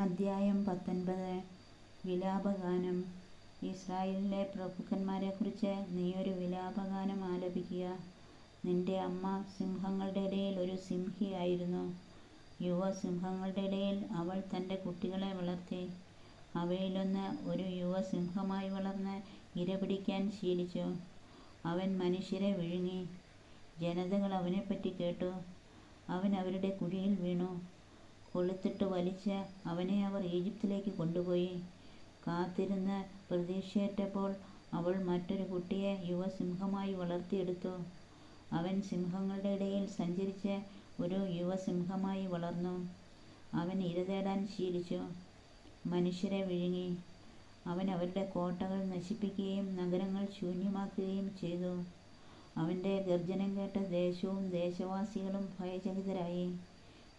അദ്ധ്യായം 19. വിലാപഗാനം. ഇസ്രായേലിലെ പ്രഭുക്കന്മാരെക്കുറിച്ച് നീ ഒരു വിലാപഗാനം ആലപിക്കുക. നിന്റെ അമ്മ സിംഹങ്ങളുടെ ഇടയിൽ ഒരു സിംഹിയായിരുന്നു. യുവസിംഹങ്ങളുടെ ഇടയിൽ അവൾ തൻ്റെ കുട്ടികളെ വളർത്തി. അവയിലൊന്ന് ഒരു യുവസിംഹമായി വളർന്ന് ഇരപിടിക്കാൻ ശീലിച്ചു. അവൻ മനുഷ്യരെ വിഴുങ്ങി. ജനതകൾ അവനെപ്പറ്റി കേട്ടു. അവൻ അവരുടെ കുഴിയിൽ വീണു. കൊളുത്തിട്ട് വലിച്ച് അവനെ അവർ ഈജിപ്തിലേക്ക് കൊണ്ടുപോയി. കാത്തിരുന്ന് പ്രതീക്ഷയറ്റപ്പോൾ അവൾ മറ്റൊരു കുട്ടിയെ യുവസിംഹമായി വളർത്തിയെടുത്തു. അവൻ സിംഹങ്ങളുടെ ഇടയിൽ സഞ്ചരിച്ച് ഒരു യുവസിംഹമായി വളർന്നു. അവൻ ഇര തേടാൻ ശീലിച്ചു. മനുഷ്യരെ വിഴുങ്ങി. അവൻ അവരുടെ കോട്ടകൾ നശിപ്പിക്കുകയും നഗരങ്ങൾ ശൂന്യമാക്കുകയും ചെയ്തു. അവൻ്റെ ഗർജനം കേട്ട് ദേശവും ദേശവാസികളും ഭയചകിതരായി.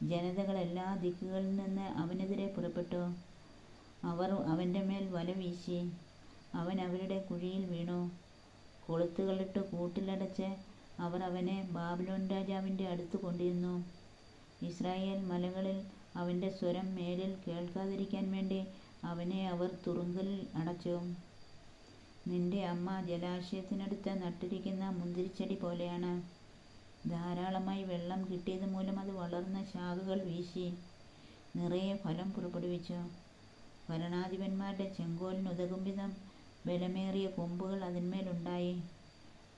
ജനതകൾ എല്ലാ ദിക്കുകളിൽ നിന്ന് അവനെതിരെ പുറപ്പെട്ടു. അവർ അവൻ്റെ മേൽ വല വീശി. അവൻ അവരുടെ കുഴിയിൽ വീണു. കൊളുത്തുകളിട്ട് കൂട്ടിലടച്ച് അവർ അവനെ ബാബിലോൺ രാജാവിൻ്റെ അടുത്ത് കൊണ്ടുചെന്നു. ഇസ്രായേൽ മലകളിൽ അവൻ്റെ സ്വരം മേലിൽ കേൾക്കാതിരിക്കാൻ വേണ്ടി അവനെ അവർ തുറുങ്കലിൽ അടച്ചു. നിന്റെ അമ്മ ജലാശയത്തിനടുത്ത് നട്ടിരിക്കുന്ന മുന്തിരിച്ചെടി പോലെയാണ്. ധാരാളമായി വെള്ളം കിട്ടിയത് മൂലം അത് വളർന്ന ശാഖകൾ വീശി നിറയെ ഫലം പുറപ്പെടുവിച്ചു. ഭരണാധിപന്മാരുടെ ചെങ്കോലിനുതകും വിധം ബലമേറിയ കൊമ്പുകൾ അതിന്മേലുണ്ടായി.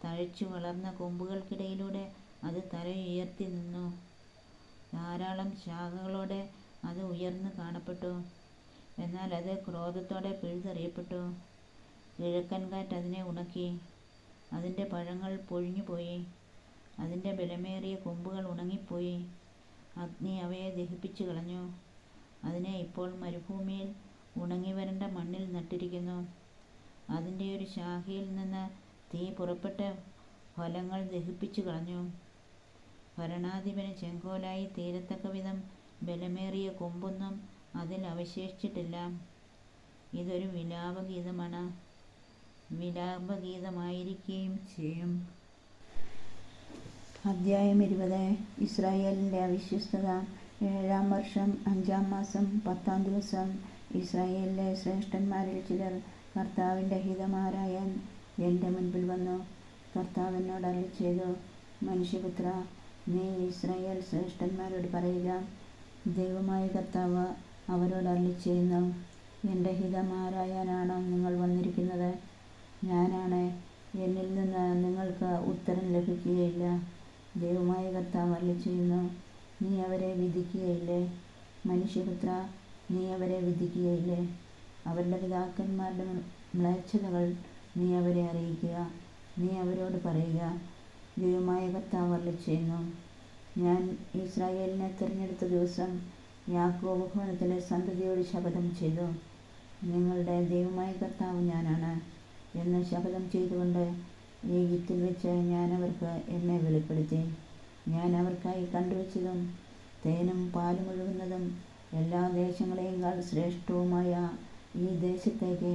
തഴച്ചു വളർന്ന കൊമ്പുകൾക്കിടയിലൂടെ അത് തലയുയർത്തി നിന്നു. ധാരാളം ശാഖകളോടെ അത് ഉയർന്നു കാണപ്പെട്ടു. എന്നാൽ അത് ക്രോധത്തോടെ പിഴുതെറിയപ്പെട്ടു. കിഴക്കൻ കാറ്റ് അതിനെ ഉണക്കി. അതിൻ്റെ പഴങ്ങൾ പൊഴിഞ്ഞുപോയി. അതിൻ്റെ ബലമേറിയ കൊമ്പുകൾ ഉണങ്ങിപ്പോയി. അഗ്നി അവയെ ദഹിപ്പിച്ചു കളഞ്ഞു. അതിനെ ഇപ്പോൾ മരുഭൂമിയിൽ ഉണങ്ങി വരണ്ട മണ്ണിൽ നട്ടിരിക്കുന്നു. അതിൻ്റെ ഒരു ശാഖയിൽ നിന്ന് തീ പുറപ്പെട്ട് ഫലങ്ങൾ ദഹിപ്പിച്ചു കളഞ്ഞു. ഭരണാധിപന് ചെങ്കോലായി തീരത്തക്ക വിധം ബലമേറിയ കൊമ്പൊന്നും അതിൽ അവശേഷിച്ചിട്ടില്ല. ഇതൊരു വിലാപഗീതമാണ്, വിലാപഗീതമായിരിക്കുകയും ചെയ്യും. അദ്ധ്യായം 20. ഇസ്രായേലിൻ്റെ അവിശ്വസ്തത. 7-ാം വർഷം 5-ാം മാസം 10-ാം ദിവസം ഇസ്രായേലിലെ ശ്രേഷ്ഠന്മാരിൽ ചിലർ കർത്താവിൻ്റെ ഹിതമാരായാൻ എൻ്റെ മുൻപിൽ വന്നു. കർത്താവ് എന്നോട് അരുളിച്ചെയ്തു, മനുഷ്യപുത്ര, നീ ഇസ്രായേൽ ശ്രേഷ്ഠന്മാരോട് പറയുക, ദൈവമായ കർത്താവ് അവരോട് അരുളിച്ചെയ്യുന്നു, എൻ്റെ ഹിതമാരായാനാണ് നിങ്ങൾ വന്നിരിക്കുന്നത്. ഞാനാണ്, എന്നിൽ നിന്ന് നിങ്ങൾക്ക് ഉത്തരം ലഭിക്കുകയില്ല. ദൈവമായ കർത്താവ് അരുളിച്ചെയ്യുന്നു, നീ അവരെ വിധിക്കുകയില്ലേ? മനുഷ്യപുത്ര, നീ അവരെ വിധിക്കുകയില്ലേ? അവരുടെ പിതാക്കന്മാരുടെ മ്ലേച്ഛതകൾ നീ അവരെ അറിയിക്കുക. നീ അവരോട് പറയുക, ദൈവമായ കർത്താവ് അരുളിച്ചെയ്യുന്നു, ഞാൻ ഇസ്രായേലിനെ തിരഞ്ഞെടുത്ത ദിവസം യാക്കോബ് ഭവനത്തിലെ സന്തതിയോട് ശപഥം ചെയ്തു, നിങ്ങളുടെ ദൈവമായ കർത്താവ് ഞാനാണ് എന്ന് ശപഥം ചെയ്തുകൊണ്ട് ഈജിപ്തിൽ വെച്ച് ഞാൻ അവർക്ക് എന്നെ വെളിപ്പെടുത്തി. ഞാൻ അവർക്കായി കണ്ടുവച്ചതും തേനും പാലും ഒഴുകുന്നതും എല്ലാ ദേശങ്ങളെയുംകാൾ ശ്രേഷ്ഠവുമായ ഈ ദേശത്തേക്ക്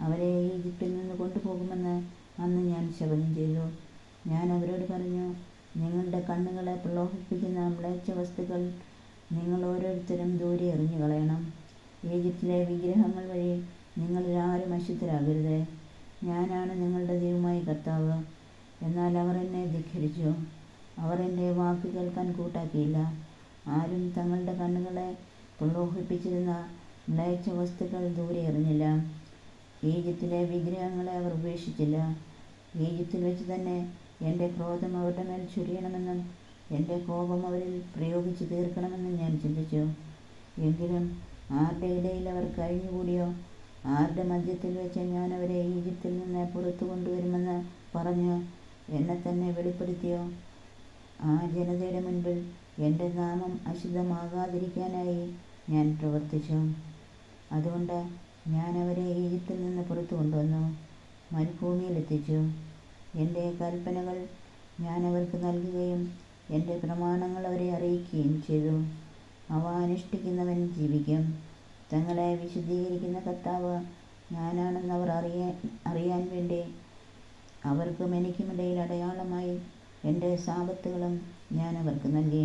അവരെ ഈജിപ്തിൽ നിന്ന് കൊണ്ടുപോകുമെന്ന് അന്ന് ഞാൻ ശപഥം ചെയ്തു. ഞാൻ അവരോട് പറഞ്ഞു, നിങ്ങളുടെ കണ്ണുകളെ പ്രലോഭിപ്പിക്കുന്ന മ്ലേച്ഛ വസ്തുക്കൾ നിങ്ങൾ ഓരോരുത്തരും ദൂരെ എറിഞ്ഞു കളയണം. ഈജിപ്തിലെ വിഗ്രഹങ്ങൾ വഴി നിങ്ങളിൽ ആരും അശുദ്ധരാകരുത്. ഞാനാണ് നിങ്ങളുടെ ദൈവമായ കർത്താവ്. എന്നാൽ അവർ എന്നെ ധിക്കരിച്ചു. അവർ എൻ്റെ വാക്ക് കേൾക്കാൻ കൂട്ടാക്കിയില്ല. ആരും തങ്ങളുടെ കണ്ണുകളെ പ്രലോഭിപ്പിച്ചിരുന്ന മ്ലേച്ഛ വസ്തുക്കൾ ദൂരെ എറിഞ്ഞില്ല. ഈജിപ്തിലെ വിഗ്രഹങ്ങളെ അവർ ഉപേക്ഷിച്ചില്ല. ഈജിപ്തിൽ വെച്ച് തന്നെ എൻ്റെ ക്രോധം അവരുടെ മേൽ ചൊരിയണമെന്നും എൻ്റെ കോപം അവരിൽ പ്രയോഗിച്ച് തീർക്കണമെന്നും ഞാൻ ചിന്തിച്ചു. എങ്കിലും ആരുടെ ഇടയിൽ അവർ കഴിഞ്ഞുകൂടിയോ, ആരുടെ മധ്യത്തിൽ വെച്ച് ഞാൻ അവരെ ഈജിപ്തിൽ നിന്ന് പുറത്തു കൊണ്ടുവരുമെന്ന് പറഞ്ഞ് എന്നെ തന്നെ വെളിപ്പെടുത്തിയോ, ആ ജനതയുടെ മുൻപിൽ എൻ്റെ നാമം അശുദ്ധമാകാതിരിക്കാനായി ഞാൻ പ്രവർത്തിച്ചു. അതുകൊണ്ട് ഞാൻ അവരെ ഈജിപ്തിൽ നിന്ന് പുറത്തു കൊണ്ടുവന്നു, മരുഭൂമിയിലെത്തിച്ചു. എൻ്റെ കൽപ്പനകൾ ഞാൻ അവർക്ക് നൽകുകയും എൻ്റെ പ്രമാണങ്ങൾ അവരെ അറിയിക്കുകയും ചെയ്തു. അവ അനുഷ്ഠിക്കുന്നവൻ ജീവിക്കും. തങ്ങളെ വിശുദ്ധീകരിക്കുന്ന കർത്താവ് ഞാനാണെന്ന് അവർ അറിയാൻ വേണ്ടി അവർക്കും എനിക്കുമിടയിൽ അടയാളമായി എൻ്റെ സാബത്തുകളും ഞാൻ അവർക്ക് നൽകി.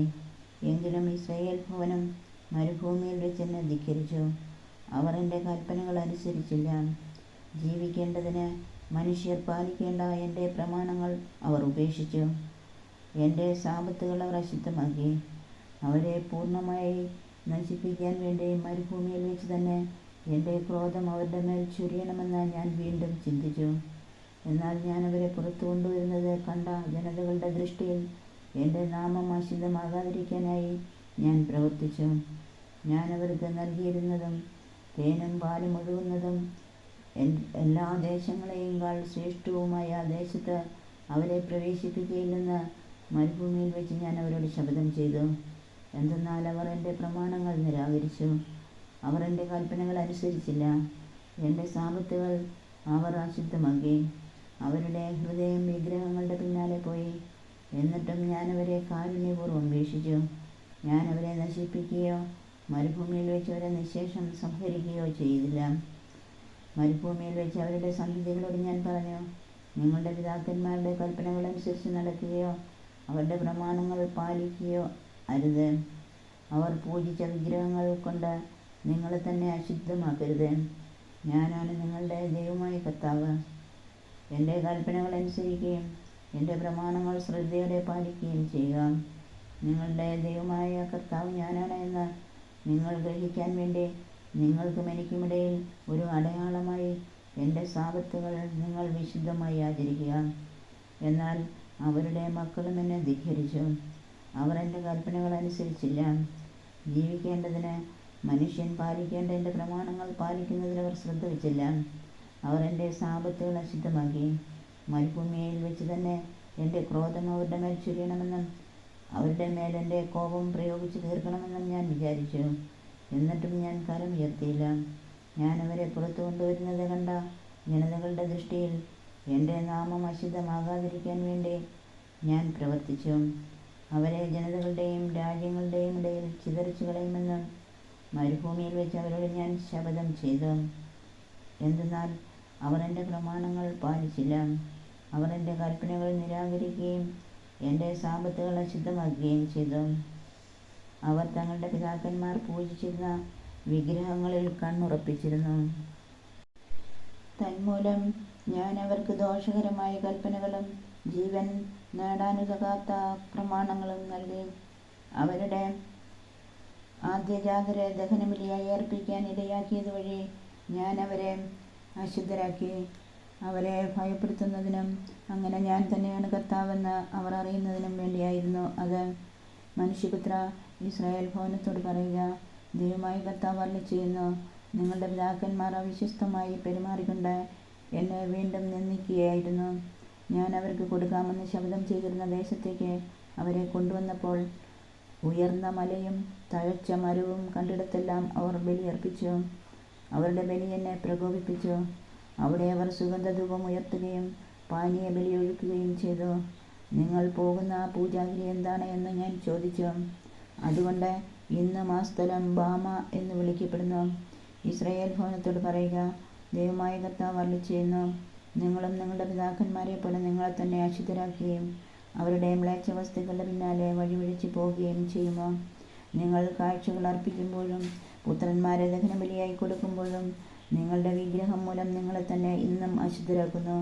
എങ്കിലും ഇസ്രായേൽ ഭവനം മരുഭൂമിയിൽ വെച്ച് എന്നെ ധിക്കരിച്ചു. അവർ എൻ്റെ കൽപ്പനകൾ അനുസരിച്ചില്ല. ജീവിക്കേണ്ടതിന് മനുഷ്യർ പാലിക്കേണ്ട എൻ്റെ പ്രമാണങ്ങൾ അവർ ഉപേക്ഷിച്ചു. എൻ്റെ സാബത്തുകൾ അവർ അശുദ്ധമാക്കി. അവരെ പൂർണ്ണമായി നശിപ്പിക്കാൻ വേണ്ടി മരുഭൂമിയിൽ വെച്ച് തന്നെ എൻ്റെ ക്രോധം അവരുടെ മേൽ ചൊരിയണമെന്ന് ഞാൻ വീണ്ടും ചിന്തിച്ചു. എന്നാൽ ഞാൻ അവരെ പുറത്തു കൊണ്ടുവരുന്നത് കണ്ട ജനതകളുടെ ദൃഷ്ടിയിൽ എൻ്റെ നാമം അശുദ്ധമാകാതിരിക്കാനായി ഞാൻ പ്രവർത്തിച്ചു. ഞാൻ അവർക്ക് നൽകിയിരുന്നതും തേനും പാലും ഒഴുകുന്നതും എല്ലാ ദേശങ്ങളെയുംകാൾ ശ്രേഷ്ഠവുമായ ദേശത്ത് അവരെ പ്രവേശിപ്പിക്കുകയില്ലെന്ന് മരുഭൂമിയിൽ വെച്ച് ഞാൻ അവരോട് ശപഥം ചെയ്തു. എന്തെന്നാൽ അവർ എൻ്റെ പ്രമാണങ്ങൾ നിരാകരിച്ചു. അവർ എൻ്റെ കൽപ്പനകൾ അനുസരിച്ചില്ല. എൻ്റെ സാബത്തുകൾ അവർ അശുദ്ധമാക്കി. അവരുടെ ഹൃദയം വിഗ്രഹങ്ങളുടെ പിന്നാലെ പോയി. എന്നിട്ടും ഞാൻ അവരെ കാരുണ്യപൂർവ്വം വീക്ഷിച്ചു. ഞാൻ അവരെ നശിപ്പിക്കുകയോ മരുഭൂമിയിൽ വെച്ച് അവരെ നിശേഷം സംഹരിക്കുകയോ ചെയ്തില്ല. മരുഭൂമിയിൽ വെച്ച് അവരുടെ സന്തതികളോട് ഞാൻ പറഞ്ഞു, നിങ്ങളുടെ പിതാക്കന്മാരുടെ കൽപ്പനകൾ അനുസരിച്ച് നടക്കുകയോ അവരുടെ പ്രമാണങ്ങൾ പാലിക്കുകയോ അരുത്. അവർ പൂജിച്ച വിഗ്രഹങ്ങൾ കൊണ്ട് നിങ്ങളെ തന്നെ അശുദ്ധമാക്കരുത്. ഞാനാണ് നിങ്ങളുടെ ദൈവമായ കർത്താവ്. എൻ്റെ കൽപ്പനകൾ അനുസരിക്കുകയും എൻ്റെ പ്രമാണങ്ങൾ ശ്രദ്ധയോടെ പാലിക്കുകയും ചെയ്യുക. നിങ്ങളുടെ ദൈവമായ കർത്താവ് ഞാനാണ് എന്ന് നിങ്ങൾ ഗ്രഹിക്കാൻ വേണ്ടി നിങ്ങൾക്കും എനിക്കുമിടയിൽ ഒരു അടയാളമായി എൻ്റെ സാബത്തുകൾ നിങ്ങൾ വിശുദ്ധമായി ആചരിക്കുക. എന്നാൽ അവരുടെ മക്കളും എന്നെ ധിക്കരിച്ചു. അവർ എൻ്റെ കൽപ്പനകൾ അനുസരിച്ചില്ല. ജീവിക്കേണ്ടതിന് മനുഷ്യൻ പാലിക്കേണ്ട എൻ്റെ പ്രമാണങ്ങൾ പാലിക്കുന്നതിൽ അവർ ശ്രദ്ധ വച്ചില്ല. അവർ എൻ്റെ സാബത്തുകൾ അശുദ്ധമാക്കി. മരുഭൂമിയിൽ വെച്ച് തന്നെ എൻ്റെ ക്രോധം അവരുടെ മേൽ ചൊരിയണമെന്നും അവരുടെ മേൽ എൻ്റെ കോപം പ്രയോഗിച്ച് തീർക്കണമെന്നും ഞാൻ വിചാരിച്ചു. എന്നിട്ടും ഞാൻ കരം ഉയർത്തിയില്ല. ഞാൻ അവരെ പുറത്തു കൊണ്ടുവരുന്നത് കണ്ട ജനതകളുടെ ദൃഷ്ടിയിൽ എൻ്റെ നാമം അശുദ്ധമാകാതിരിക്കാൻ വേണ്ടി ഞാൻ പ്രവർത്തിച്ചു. അവരെ ജനതകളുടെയും രാജ്യങ്ങളുടെയും ഇടയിൽ ചിതറിച്ചു കളയുമെന്നും മരുഭൂമിയിൽ വെച്ച് അവരോട് ഞാൻ ശപഥം ചെയ്തു. എന്തെന്നാൽ അവർ എൻ്റെ പ്രമാണങ്ങൾ പാലിച്ചില്ല. അവർ എൻ്റെ കൽപ്പനകൾ നിരാകരിക്കുകയും എൻ്റെ സാബത്തുകൾ അശുദ്ധമാക്കുകയും ചെയ്തു. അവർ തങ്ങളുടെ പിതാക്കന്മാർ പൂജിച്ചിരുന്ന വിഗ്രഹങ്ങളിൽ കണ്ണുറപ്പിച്ചിരുന്നു. തന്മൂലം ഞാൻ അവർക്ക് ദോഷകരമായ കൽപ്പനകളും ജീവൻ നേടാനുതകാത്ത പ്രമാണങ്ങളും നൽകി. അവരുടെ ആദ്യജാതരെ ദഹനബലിയായി അർപ്പിക്കാൻ ഇടയാക്കിയത് വഴി ഞാൻ അവരെ അശുദ്ധരാക്കി. അവരെ ഭയപ്പെടുത്തുന്നതിനും അങ്ങനെ ഞാൻ തന്നെയാണ് കർത്താവെന്ന് അവർ അറിയുന്നതിനും വേണ്ടിയായിരുന്നു അത്. മനുഷ്യപുത്ര, ഇസ്രായേൽ ഭവനത്തോട് പറയുക, ദൈവമായ കർത്താവ് അരുളിച്ചെയ്യുന്നു, നിങ്ങളുടെ പിതാക്കന്മാർ അവിശ്വസ്തമായി പെരുമാറിക്കൊണ്ട് എന്നെ വീണ്ടും നിന്ദിക്കുകയായിരുന്നു. ഞാൻ അവർക്ക് കൊടുക്കാമെന്ന് ശപഥം ചെയ്തിരുന്ന ദേശത്തേക്ക് അവരെ കൊണ്ടുവന്നപ്പോൾ ഉയർന്ന മലയും തഴച്ച മരവും കണ്ടിടത്തെല്ലാം അവർ ബലിയർപ്പിച്ചു. അവരുടെ ബലി എന്നെ പ്രകോപിപ്പിച്ചു. അവിടെ അവർ സുഗന്ധധൂപം ഉയർത്തുകയും പാനീയ ബലി ഒഴുക്കുകയും ചെയ്തു. നിങ്ങൾ പോകുന്ന ആ പൂജാഗിരി എന്താണ് എന്ന് ഞാൻ ചോദിച്ചു. അതുകൊണ്ട് ഇന്നും ആ സ്ഥലം ബാമ എന്ന് വിളിക്കപ്പെടുന്നു. ഇസ്രായേൽ ഭവനത്തോട് പറയുക, ദൈവമായ കർത്താവ് അരുളിച്ചെയ്യുന്നു, നിങ്ങളും നിങ്ങളുടെ പിതാക്കന്മാരെ പോലെ നിങ്ങളെ തന്നെ അശുദ്ധരാക്കുകയും അവരുടെ മ്ലേച്ഛ വസ്തുക്കളുടെ പിന്നാലെ വഴിപിഴച്ചു പോവുകയും ചെയ്യുമോ? നിങ്ങൾ കാഴ്ചകൾ അർപ്പിക്കുമ്പോഴും പുത്രന്മാരെ ദഹനബലിയായി കൊടുക്കുമ്പോഴും നിങ്ങളുടെ വിഗ്രഹം മൂലം നിങ്ങളെ തന്നെ ഇന്നും അശുദ്ധരാക്കുന്നു.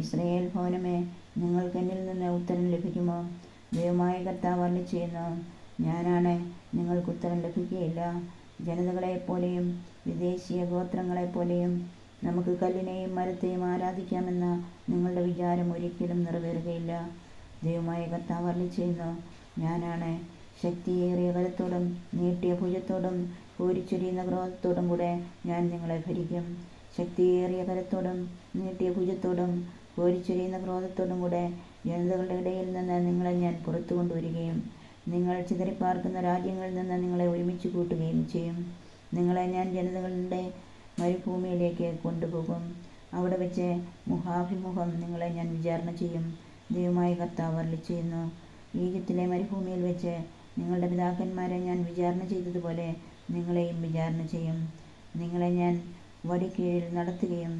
ഇസ്രായേൽ ഭവനമേ, നിങ്ങൾക്ക് എന്നിൽ നിന്ന് ഉത്തരം ലഭിക്കുമോ? ദൈവമായ കർത്താവ് അരുളിച്ചെയ്യുന്നു, ഞാനാണ്, നിങ്ങൾക്ക് ഉത്തരം ലഭിക്കുകയില്ല. ജനതകളെപ്പോലെയും വിദേശീയ ഗോത്രങ്ങളെപ്പോലെയും നമുക്ക് കല്ലിനെയും മരത്തെയും ആരാധിക്കാമെന്ന നിങ്ങളുടെ വിചാരം ഒരിക്കലും നിറവേറുകയില്ല. ദൈവമായ കർത്താവ് അരുളിച്ചെയ്യുന്നു, ഞാനാണ്, ശക്തിയേറിയ കരത്തോടും നീട്ടിയ ഭുജത്തോടും കോരിച്ചൊരിയുന്ന ക്രോധത്തോടും കൂടെ ഞാൻ നിങ്ങളെ ഭരിക്കും. ശക്തിയേറിയ കരത്തോടും നീട്ടിയ ഭുജത്തോടും കോരിച്ചൊരിയുന്ന ക്രോധത്തോടും കൂടെ ജനതകളുടെ ഇടയിൽ നിന്ന് നിങ്ങളെ ഞാൻ പുറത്തു കൊണ്ടുവരികയും നിങ്ങൾ ചിതറിപ്പാർക്കുന്ന രാജ്യങ്ങളിൽ നിന്ന് നിങ്ങളെ ഒരുമിച്ച് കൂട്ടുകയും ചെയ്യും. നിങ്ങളെ ഞാൻ ജനതകളുടെ മരുഭൂമിയിലേക്ക് കൊണ്ടുപോകും. അവിടെ വെച്ച് മുഖാഭിമുഖം നിങ്ങളെ ഞാൻ വിചാരണ ചെയ്യും. ദൈവമായ കർത്താവ് അരുളിച്ചെയ്യുന്നു, ഈജിപ്തിലെ മരുഭൂമിയിൽ വെച്ച് നിങ്ങളുടെ പിതാക്കന്മാരെ ഞാൻ വിചാരണ ചെയ്തതുപോലെ നിങ്ങളെയും വിചാരണ ചെയ്യും. നിങ്ങളെ ഞാൻ വടിക്കീഴിൽ നടത്തുകയും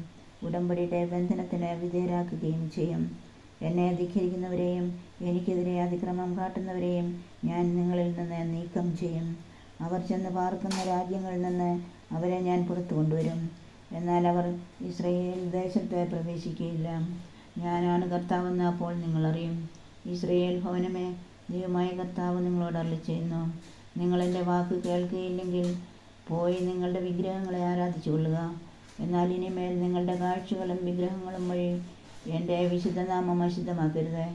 ഉടമ്പടിയുടെ ബന്ധനത്തിന് വിധേയരാക്കുകയും ചെയ്യും. എന്നെ ധിക്കരിക്കുന്നവരെയും എനിക്കെതിരെ അതിക്രമം കാട്ടുന്നവരെയും ഞാൻ നിങ്ങളിൽ നിന്ന് നീക്കം ചെയ്യും. അവർ ചെന്ന് പാർക്കുന്ന രാജ്യങ്ങളിൽ നിന്ന് അവരെ ഞാൻ പുറത്തു കൊണ്ടുവരും. എന്നാൽ അവർ ഇസ്രായേൽ ദേശത്തെ പ്രവേശിക്കുകയില്ല. ഞാനാണ് കർത്താവെന്ന് അപ്പോൾ നിങ്ങൾ അറിയും. ഇസ്രായേൽ ഭവനമേ, ദൈവമായ കർത്താവ് നിങ്ങളോട് അരുളിച്ചെയ്യുന്നു, നിങ്ങൾ എൻ്റെ വാക്ക് കേൾക്കുകയില്ലെങ്കിൽ പോയി നിങ്ങളുടെ വിഗ്രഹങ്ങളെ ആരാധിച്ചു കൊള്ളുക. എന്നാൽ ഇനിമേൽ നിങ്ങളുടെ കാഴ്ചകളും വിഗ്രഹങ്ങളും വഴി എൻ്റെ വിശുദ്ധനാമം അശുദ്ധമാക്കരുത്.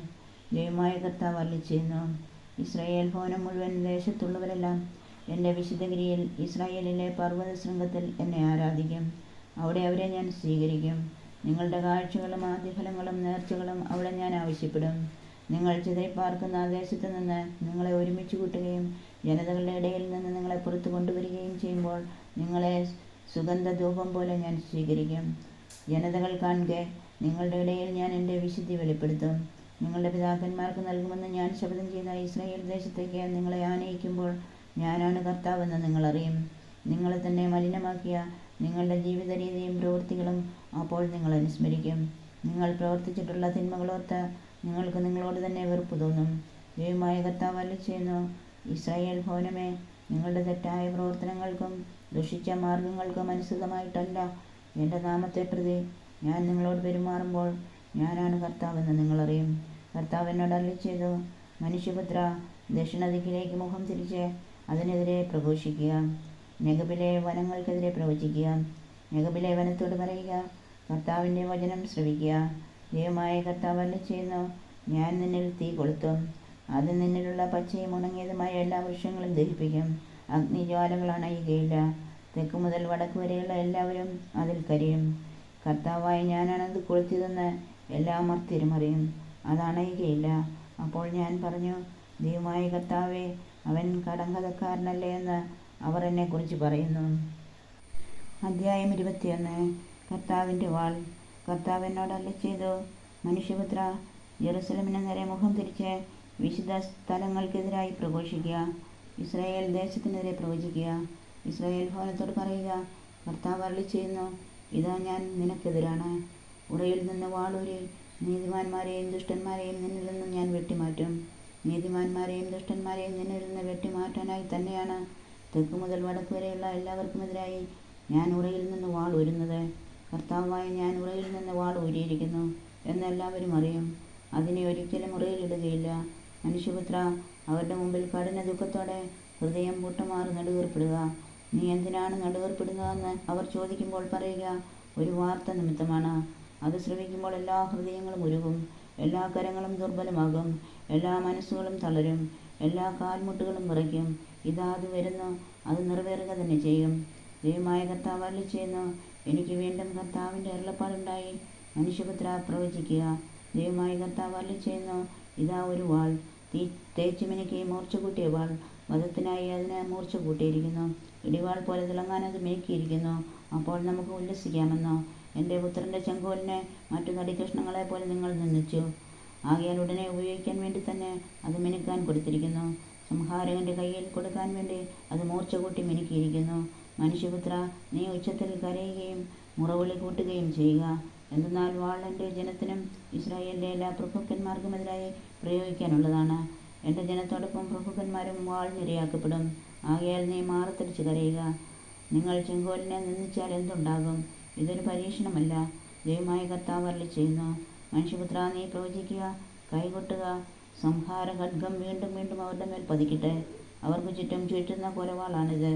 ദൈവമായ കർത്താവ് അരുളിച്ചെയ്യുന്നു, ഇസ്രായേൽ ഭവനം മുഴുവൻ ദേശത്തുള്ളവരെല്ലാം എൻ്റെ വിശുദ്ധഗിരിയിൽ ഇസ്രായേലിലെ പർവ്വത ശൃംഗത്തിൽ എന്നെ ആരാധിക്കും. അവിടെ അവരെ ഞാൻ സ്വീകരിക്കും. നിങ്ങളുടെ കാഴ്ചകളും ആദ്യഫലങ്ങളും നേർച്ചകളും അവിടെ ഞാൻ ആവശ്യപ്പെടും. നിങ്ങൾ ചിതറിപ്പാർക്കുന്ന ദേശത്തു നിന്ന് നിങ്ങളെ ഒരുമിച്ച് കൂട്ടുകയും ജനതകളുടെ ഇടയിൽ നിന്ന് നിങ്ങളെ പുറത്തു കൊണ്ടുവരികയും ചെയ്യുമ്പോൾ നിങ്ങളെ സുഗന്ധധൂപം പോലെ ഞാൻ സ്വീകരിക്കും. ജനതകൾ കാണുക, നിങ്ങളുടെ ഇടയിൽ ഞാൻ എൻ്റെ വിശുദ്ധി വെളിപ്പെടുത്തും. നിങ്ങളുടെ പിതാക്കന്മാർക്ക് നൽകുമെന്ന് ഞാൻ ശപഥം ചെയ്ത ഇസ്രായേൽ ദേശത്തേക്ക് നിങ്ങളെ ആനയിക്കുമ്പോൾ ഞാനാണ് കർത്താവെന്ന് നിങ്ങൾ അറിയും. നിങ്ങളെ തന്നെ മലിനമാക്കിയ നിങ്ങളുടെ ജീവിത രീതിയും പ്രവൃത്തികളും അപ്പോൾ നിങ്ങൾ അനുസ്മരിക്കും. നിങ്ങൾ പ്രവർത്തിച്ചിട്ടുള്ള തിന്മകളോർത്ത് നിങ്ങൾക്ക് നിങ്ങളോട് തന്നെ വെറുപ്പ് തോന്നും. ദൈവമായ കർത്താവ് അരുളിച്ചെയ്യുന്നു, ഇസ്രായേൽ ഭവനമേ, നിങ്ങളുടെ തെറ്റായ പ്രവർത്തനങ്ങൾക്കും ദുഷിച്ച മാർഗങ്ങൾക്കും അനുസൃതമായിട്ടല്ല എൻ്റെ നാമത്തെ പ്രതി ഞാൻ നിങ്ങളോട് പെരുമാറുമ്പോൾ ഞാനാണ് കർത്താവെന്ന് നിങ്ങളറിയും. കർത്താവ് എന്നോട് അരുളിച്ചെയ്തു, മനുഷ്യപുത്ര, ദക്ഷിണദിക്കിലേക്ക് മുഖം തിരിച്ച് അതിനെതിരെ പ്രഘോഷിക്കുക. നെഗബിലെ വനങ്ങൾക്കെതിരെ പ്രവചിക്കുക. നെഗബിലെ വനത്തോട് പറയുക, കർത്താവിൻ്റെ വചനം ശ്രവിക്കുക. ദൈവമായ കർത്താവ് അരുളിച്ചെയ്യുന്നു, ഞാൻ നിന്നിൽ തീ കൊളുത്തും. അത് നിന്നിലുള്ള പച്ചയും ഉണങ്ങിയതുമായ എല്ലാ വൃക്ഷങ്ങളും ദഹിപ്പിക്കും. അഗ്നിജ്വാലകൾ അണയുകയില്ല. തെക്ക് മുതൽ വടക്ക് വരെയുള്ള എല്ലാവരും അതിൽ കരിയും. കർത്താവായ ഞാനാണത് കൊളുത്തിയതെന്ന് എല്ലാ മർത്യരും അറിയും. അത് അണയുകയില്ല. അപ്പോൾ ഞാൻ പറഞ്ഞു, ദൈവമായ കർത്താവേ, അവൻ കടങ്കഥക്കാരനല്ലേ എന്ന് അവർ എന്നെക്കുറിച്ച് പറയുന്നു. അധ്യായം 21. കർത്താവിൻ്റെ വാൾ. കർത്താവ് എന്നോട് അരുളിച്ചെയ്തു, മനുഷ്യപുത്ര, ജെറുസലേമിന് നേരെ മുഖം തിരിച്ച് വിശുദ്ധ സ്ഥലങ്ങൾക്കെതിരായി പ്രഘോഷിക്കുക. ഇസ്രായേൽ ദേശത്തിനെതിരെ പ്രവചിക്കുക. ഇസ്രായേൽ ഭവനത്തോട് പറയുക, കർത്താവ് അരുളിച്ചെയ്യുന്നു, ഇതാ ഞാൻ നിനക്കെതിരാണ്. ഉറയിൽ നിന്ന് വാളൂരി നീതിമാന്മാരെയും ദുഷ്ടന്മാരെയും നിന്നിൽ നിന്നും ഞാൻ വെട്ടിമാറ്റും. നീതിമാന്മാരെയും ദുഷ്ടന്മാരെയും നിന്നിൽ നിന്ന് വെട്ടിമാറ്റാനായി തന്നെയാണ് തെക്ക് മുതൽ വടക്ക് വരെയുള്ള എല്ലാവർക്കുമെതിരായി ഞാൻ ഉറയിൽ നിന്ന് വാൾ ഊരുന്നത്. കർത്താവായ ഞാൻ ഉറയിൽ നിന്ന് വാൾ ഊരിയിരിക്കുന്നു എന്നെല്ലാവരും അറിയും. അതിനെ ഒരിക്കലും ഉറയിലിടുകയില്ല. മനുഷ്യപുത്ര, അവരുടെ മുമ്പിൽ കഠിന ദുഃഖത്തോടെ ഹൃദയം പൊട്ടുമാറി നടുവേർപ്പെടുക. നീ എന്തിനാണ് നടുവേർപ്പെടുന്നതെന്ന് അവർ ചോദിക്കുമ്പോൾ പറയുക, ഒരു വാർത്ത നിമിത്തമാണ്. അത് ശ്രവിക്കുമ്പോൾ എല്ലാ ഹൃദയങ്ങളും ഉരുകും, എല്ലാ കരങ്ങളും ദുർബലമാകും, എല്ലാ മനസ്സുകളും തളരും, എല്ലാ കാൽമുട്ടുകളും വിറയ്ക്കും. ഇതാ അത് വരുന്നു, അത് നിറവേറുക തന്നെ ചെയ്യും. ദൈവമായ കർത്താവ് അരുളിച്ചെയ്യുന്നു, എനിക്ക് വീണ്ടും കർത്താവിൻ്റെ അരുളപ്പാടുണ്ടായി. മനുഷ്യപുത്ര, പ്രവചിക്കുക. ദൈവമായ കർത്താവ് അരുളിച്ചെയ്യുന്നു, ഇതാ ഒരു വാൾ, തേച്ചു മിനുക്കി മൂർച്ച കൂട്ടിയ വാൾ. വധത്തിനായി അതിന് മൂർച്ച കൂട്ടിയിരിക്കുന്നു. ഇടിവാൾ പോലെ തിളങ്ങാൻ അത് മിനുക്കിയിരിക്കുന്നു. അപ്പോൾ നമുക്ക് ഉല്ലസിക്കാമെന്നോ? എൻ്റെ പുത്രൻ്റെ ചെങ്കോലിനെ മറ്റു തടിക്കഷ്ണങ്ങളെ പോലെ നിങ്ങൾ നിന്ദിച്ചു. ആകയാൽ ഉടനെ ഉപയോഗിക്കാൻ വേണ്ടി തന്നെ അത് മിനുക്കാൻ കൊടുത്തിരിക്കുന്നു. സംഹാരകൻ്റെ കയ്യിൽ കൊടുക്കാൻ വേണ്ടി അത് മൂർച്ച കൂട്ടി മിനുക്കിയിരിക്കുന്നു. മനുഷ്യപുത്ര, നീ ഉച്ചത്തിൽ കരയുകയും മുറവിളി കൂട്ടുകയും ചെയ്യുക. എന്തെന്നാൽ വാൾ എൻ്റെ ജനത്തിനും ഇസ്രായേലിൻ്റെ എല്ലാ പ്രഭുക്കന്മാർക്കുമെതിരായി പ്രയോഗിക്കാനുള്ളതാണ്. എൻ്റെ ജനത്തോടൊപ്പം പ്രഭുക്കന്മാരും വാൾ നിരയാക്കപ്പെടും. ആകയാൽ നീ മാറത്തടിച്ച് കരയുക. നിങ്ങൾ ചെങ്കോലിനെ നിന്ദിച്ചാൽ എന്തുണ്ടാകും? ഇതൊരു പരീക്ഷണമല്ല. ദൈവമായ കർത്താവ് അരുളിച്ചെയ്യുന്നു, മനുഷ്യപുത്ര, നീ പ്രവചിക്കുക, കൈകൊട്ടുക. സംഹാര ഖഡ്ഗം വീണ്ടും വീണ്ടും അവരുടെ മേൽ പതിക്കട്ടെ. അവർക്ക് ചുറ്റും ചുറ്റുന്ന കൊലവാളാണിത്.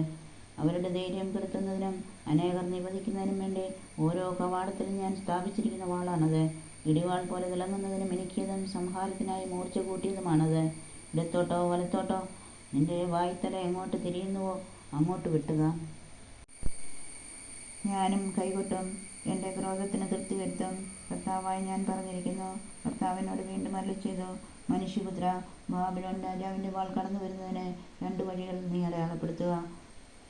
അവരുടെ ധൈര്യം കെടുത്തുന്നതിനും അനേകർ നിബന്ധിക്കുന്നതിനും വേണ്ടി ഓരോ കവാടത്തിലും ഞാൻ സ്ഥാപിച്ചിരിക്കുന്ന വാളാണത്. ഇടിവാൾ പോലെ തിളങ്ങുന്നതിനും മിനുക്കിയതും സംഹാരത്തിനായി മൂർച്ച കൂട്ടിയതുമാണത്. ഇടത്തോട്ടോ വലത്തോട്ടോ നിന്റെ വായ്ത്തല എങ്ങോട്ട് തിരിയുന്നുവോ അങ്ങോട്ട് വെട്ടുക. ഞാനും കൈകൊട്ടും, എൻ്റെ ക്രോധത്തിന് തൃപ്തി വരുത്തും. കർത്താവായി ഞാൻ പറഞ്ഞിരിക്കുന്നു. കർത്താവിനോട് വീണ്ടും അരുളിച്ചെയ്തു, മനുഷ്യപുത്ര, ബാബിലോൺ രാജാവിൻ്റെ വാൾ കടന്നു വരുന്നതിന് 2 വഴികൾ നീ അടയാളപ്പെടുത്തുക.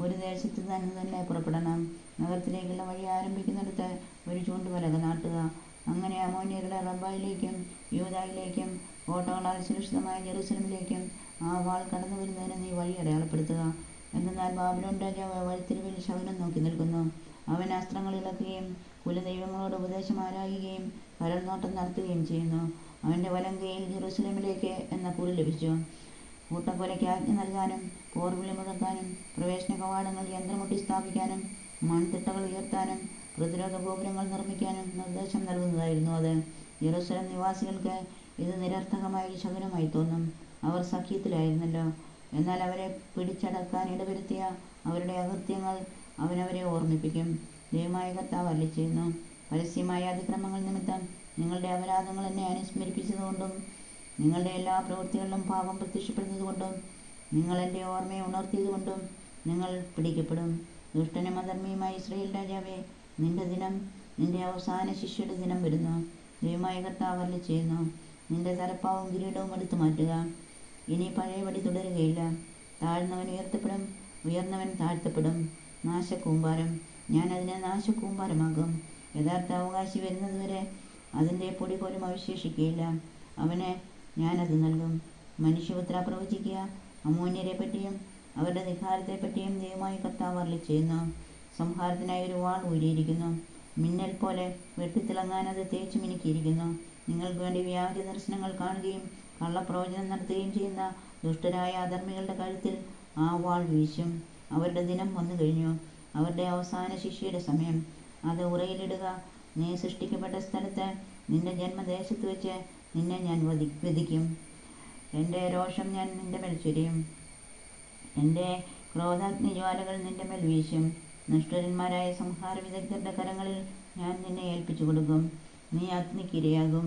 ഒരു ദേശത്ത് നിന്ന് തന്നെ പുറപ്പെടണം. നഗരത്തിലേക്കുള്ള വഴി ആരംഭിക്കുന്നിടത്ത് ഒരു ചൂണ്ടുപലക നാട്ടുക. അങ്ങനെ അമോന്യരുടെ റബ്ബായിലേക്കും യൂദായിലേക്കും കോട്ടകളാൽ സുരക്ഷിതമായ ജെറുസലേമിലേക്കും ആ വാൾ കടന്നു വരുന്നതിന് നീ വഴി അടയാളപ്പെടുത്തുക. എന്തെന്നാൽ ബാബിലോൺ രാജാവ് വഴിത്തിരിവിൽ ശകുനം നോക്കി നിൽക്കുന്നു. അവൻ അസ്ത്രങ്ങൾ ഇളക്കുകയും കുലദൈവങ്ങളോട് ഉപദേശം ആരായുകയും കരൾ നോട്ടം നടത്തുകയും ചെയ്യുന്നു. അവൻ്റെ വലം കൈയിൽ ജെറുസലേമിലേക്ക് എന്ന കുറി ലഭിച്ചു. കൂട്ടക്കൊലയ്ക്ക് ആജ്ഞ നൽകാനും പോർവിളി മുഴക്കാനും പ്രവേശന കവാടങ്ങൾ യന്ത്രമുട്ടി സ്ഥാപിക്കാനും മൺതിട്ടകൾ ഉയർത്താനും പ്രതിരോധ ഗോപുരങ്ങൾ നിർമ്മിക്കാനും നിർദ്ദേശം നൽകുന്നതായിരുന്നു അത്. യെരൂശലേം നിവാസികൾക്ക് ഇത് നിരർത്ഥകമായ ഒരു ശകുനമായി തോന്നും. അവർ സഖ്യത്തിലായിരുന്നല്ലോ. എന്നാൽ അവരെ പിടിച്ചടക്കാൻ ഇടവരുത്തിയ അവരുടെ അകൃത്യങ്ങൾ അവനവരെ ഓർമ്മിപ്പിക്കും. ദൈവമായ കർത്താവ് അരുളിച്ചെയ്യുന്നു, പരസ്യമായ അതിക്രമങ്ങൾ നിമിത്തം നിങ്ങളുടെ അപരാധങ്ങൾ എന്നെ അനുസ്മരിപ്പിച്ചതുകൊണ്ടും നിങ്ങളുടെ എല്ലാ പ്രവൃത്തികളിലും പാപം പ്രത്യക്ഷപ്പെടുന്നതുകൊണ്ടും നിങ്ങൾ എൻ്റെ ഓർമ്മയെ ഉണർത്തിയതുകൊണ്ടും നിങ്ങൾ പിടിക്കപ്പെടും. ദുഷ്ടനും അധർമ്മിയുമായ ഇസ്രായേൽ രാജാവേ, നിന്റെ ദിനം, നിന്റെ അവസാന ശിക്ഷയുടെ ദിനം വരുന്നു. ദൈവമായ കർത്താവ് അരുളിച്ചെയ്യുന്നു, നിന്റെ തലപ്പാവും കിരീടവും എടുത്തു മാറ്റുക. ഇനി പഴയപടി തുടരുകയില്ല. താഴ്ന്നവൻ ഉയർത്തപ്പെടും, ഉയർന്നവൻ താഴ്ത്തപ്പെടും. നാശകൂമ്പാരം, ഞാൻ അതിനെ നാശകൂമ്പാരമാക്കും. യഥാർത്ഥ അവകാശി വരുന്നതുവരെ അതിൻ്റെ പൊടി പോലും അവശേഷിക്കുകയില്ല. അവന് ഞാനത് നൽകും. മനുഷ്യപുത്ര, പ്രവചിക്കുക. അമ്മോന്യരെ പറ്റിയും അവരുടെ ധിക്കാരത്തെപ്പറ്റിയും ദൈവമായ കർത്താവ് അരുളിച്ചെയ്യുന്നു, സംഹാരത്തിനായി ഒരു വാൾ ഊരിയിരിക്കുന്നു. മിന്നൽ പോലെ വെട്ടിത്തിളങ്ങാൻ അത് തേച്ചു മിനുക്കിയിരിക്കുന്നു. നിങ്ങൾക്ക് വേണ്ടി വ്യാജ ദർശനങ്ങൾ കാണുകയും കള്ളപ്രവചനം നടത്തുകയും ചെയ്യുന്ന ദുഷ്ടരായ അധർമ്മികളുടെ കഴുത്തിൽ ആ വാൾ വീശും. അവരുടെ ദിനം വന്നു കഴിഞ്ഞു, അവരുടെ അവസാന ശിക്ഷയുടെ സമയം. അത് ഉറയിലിടുക. നീ സൃഷ്ടിക്കപ്പെട്ട സ്ഥലത്ത്, നിന്റെ ജന്മദേശത്ത് വെച്ച് നിന്നെ ഞാൻ വധിക്കും. എൻ്റെ രോഷം ഞാൻ നിന്റെ മേൽ ചൊരിയും. എൻ്റെ ക്രോധാഗ്നിജ്വാലകൾ നിന്റെ മേൽ വീശും. നിഷ്ഠുരന്മാരായ സംഹാര വിദഗ്ധരുടെ കരങ്ങളിൽ ഞാൻ നിന്നെ ഏൽപ്പിച്ചു കൊടുക്കും. നീ അഗ്നിക്കിരയാകും.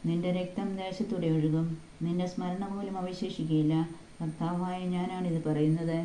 നിന്റെ രക്തം ദേശത്തൂടെ ഒഴുകും. നിന്റെ സ്മരണ പോലും അവശേഷിക്കുകയില്ല. കർത്താവായ ഞാനാണിത് പറയുന്നത്.